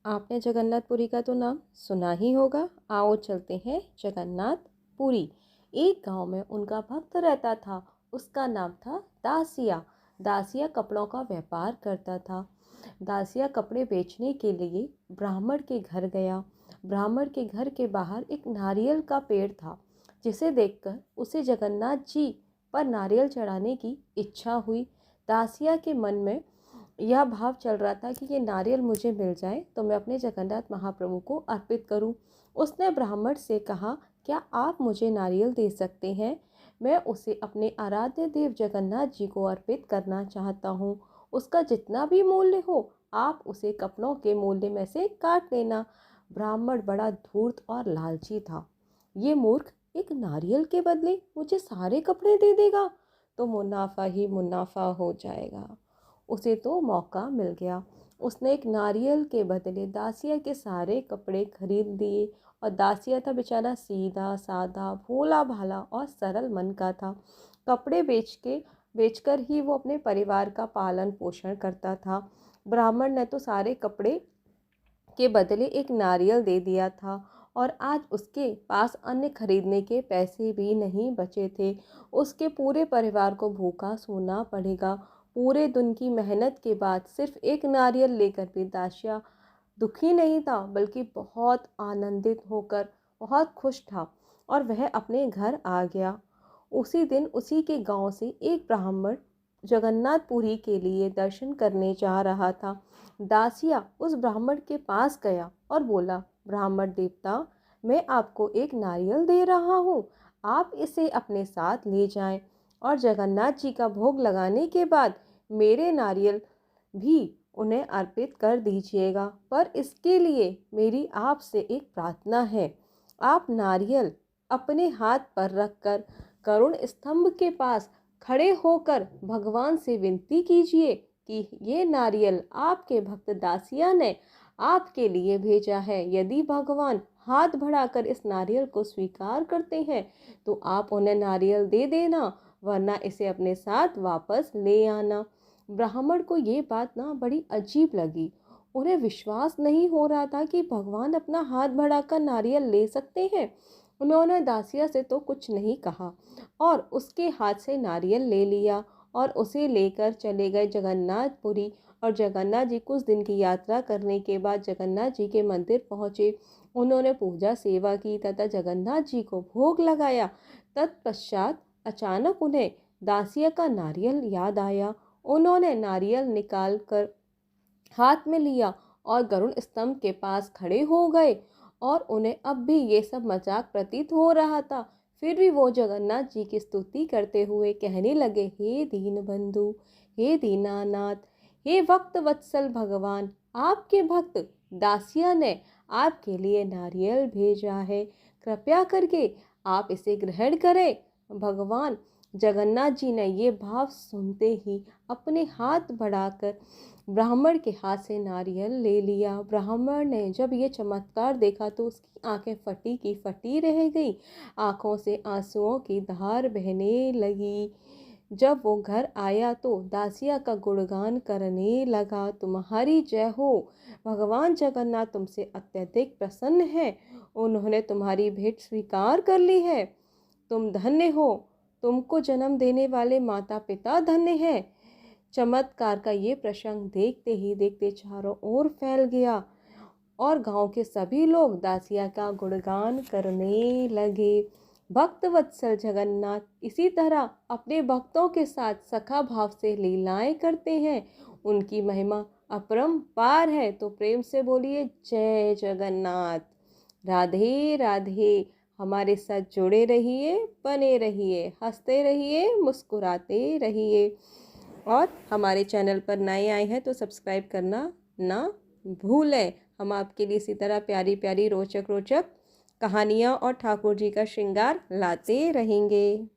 आपने जगन्नाथपुरी का तो नाम सुना ही होगा। आओ चलते हैं जगन्नाथपुरी। एक गांव में उनका भक्त रहता था। उसका नाम था दासिया। दासिया कपड़ों का व्यापार करता था। दासिया कपड़े बेचने के लिए ब्राह्मण के घर गया। ब्राह्मण के घर के बाहर एक नारियल का पेड़ था, जिसे देखकर उसे जगन्नाथ जी पर नारियल चढ़ाने की इच्छा हुई। दासिया के मन में यह भाव चल रहा था कि ये नारियल मुझे मिल जाए तो मैं अपने जगन्नाथ महाप्रभु को अर्पित करूं। उसने ब्राह्मण से कहा, क्या आप मुझे नारियल दे सकते हैं? मैं उसे अपने आराध्य देव जगन्नाथ जी को अर्पित करना चाहता हूँ। उसका जितना भी मूल्य हो आप उसे कपड़ों के मूल्य में से काट लेना। ब्राह्मण बड़ा धूर्त और लालची था। ये मूर्ख एक नारियल के बदले मुझे सारे कपड़े दे देगा तो मुनाफा ही मुनाफा हो जाएगा। उसे तो मौका मिल गया। उसने एक नारियल के बदले दासिया के सारे कपड़े खरीद लिए। और दासिया था बेचारा सीधा साधा भोला भाला और सरल मन का था। कपड़े बेचकर ही वो अपने परिवार का पालन पोषण करता था। ब्राह्मण ने तो सारे कपड़े के बदले एक नारियल दे दिया था और आज उसके पास अन्य खरीदने के पैसे भी नहीं बचे थे। उसके पूरे परिवार को भूखा सोना पड़ेगा। पूरे दिन की मेहनत के बाद सिर्फ एक नारियल लेकर भी दासिया दुखी नहीं था, बल्कि बहुत आनंदित होकर बहुत खुश था और वह अपने घर आ गया। उसी दिन उसी के गांव से एक ब्राह्मण जगन्नाथपुरी के लिए दर्शन करने जा रहा था। दासिया उस ब्राह्मण के पास गया और बोला, ब्राह्मण देवता, मैं आपको एक नारियल दे रहा हूँ, आप इसे अपने साथ ले जाएं और जगन्नाथ जी का भोग लगाने के बाद मेरे नारियल भी उन्हें अर्पित कर दीजिएगा। पर इसके लिए मेरी आपसे एक प्रार्थना है। आप नारियल अपने हाथ पर रखकर करुण स्तंभ के पास खड़े होकर भगवान से विनती कीजिए कि ये नारियल आपके भक्त दासिया ने आपके लिए भेजा है। यदि भगवान हाथ बढ़ाकर इस नारियल को स्वीकार करते हैं तो आप उन्हें नारियल दे देना, वरना इसे अपने साथ वापस ले आना। ब्राह्मण को ये बात ना बड़ी अजीब लगी। उन्हें विश्वास नहीं हो रहा था कि भगवान अपना हाथ बढ़ाकर नारियल ले सकते हैं। उन्होंने दासिया से तो कुछ नहीं कहा और उसके हाथ से नारियल ले लिया और उसे लेकर चले गए जगन्नाथपुरी। और जगन्नाथ जी कुछ दिन की यात्रा करने के बाद जगन्नाथ जी के मंदिर पहुँचे। उन्होंने पूजा सेवा की तथा जगन्नाथ जी को भोग लगाया। तत्पश्चात अचानक उन्हें दासिया का नारियल याद आया। उन्होंने नारियल निकाल कर हाथ में लिया और गरुड़ स्तंभ के पास खड़े हो गए। और उन्हें अब भी ये सब मजाक प्रतीत हो रहा था, फिर भी वो जगन्नाथ जी की स्तुति करते हुए कहने लगे, हे दीन बंधु, हे दीनानाथ, हे भक्त वत्सल भगवान, आपके भक्त दासिया ने आपके लिए नारियल भेजा है, कृपया करके आप इसे ग्रहण करें। भगवान जगन्नाथ जी ने ये भाव सुनते ही अपने हाथ बढ़ाकर ब्राह्मण के हाथ से नारियल ले लिया। ब्राह्मण ने जब ये चमत्कार देखा तो उसकी आंखें फटी की फटी रह गई। आंखों से आंसुओं की धार बहने लगी। जब वो घर आया तो दासिया का गुणगान करने लगा, तुम्हारी जय हो, भगवान जगन्नाथ तुमसे अत्यधिक प्रसन्न है, उन्होंने तुम्हारी भेंट स्वीकार कर ली है, तुम धन्य हो, तुमको जन्म देने वाले माता पिता धन्य हैं। चमत्कार का ये प्रसंग देखते ही देखते चारों ओर फैल गया और गांव के सभी लोग दासिया का गुणगान करने लगे। भक्त वत्सल जगन्नाथ इसी तरह अपने भक्तों के साथ सखा भाव से लीलाएं करते हैं। उनकी महिमा अपरंपार है। तो प्रेम से बोलिए जय जगन्नाथ। राधे राधे। हमारे साथ जुड़े रहिए, बने रहिए, हंसते रहिए, मुस्कुराते रहिए। और हमारे चैनल पर नए आए हैं तो सब्सक्राइब करना ना भूलें। हम आपके लिए इसी तरह प्यारी प्यारी रोचक रोचक कहानियाँ और ठाकुर जी का श्रृंगार लाते रहेंगे।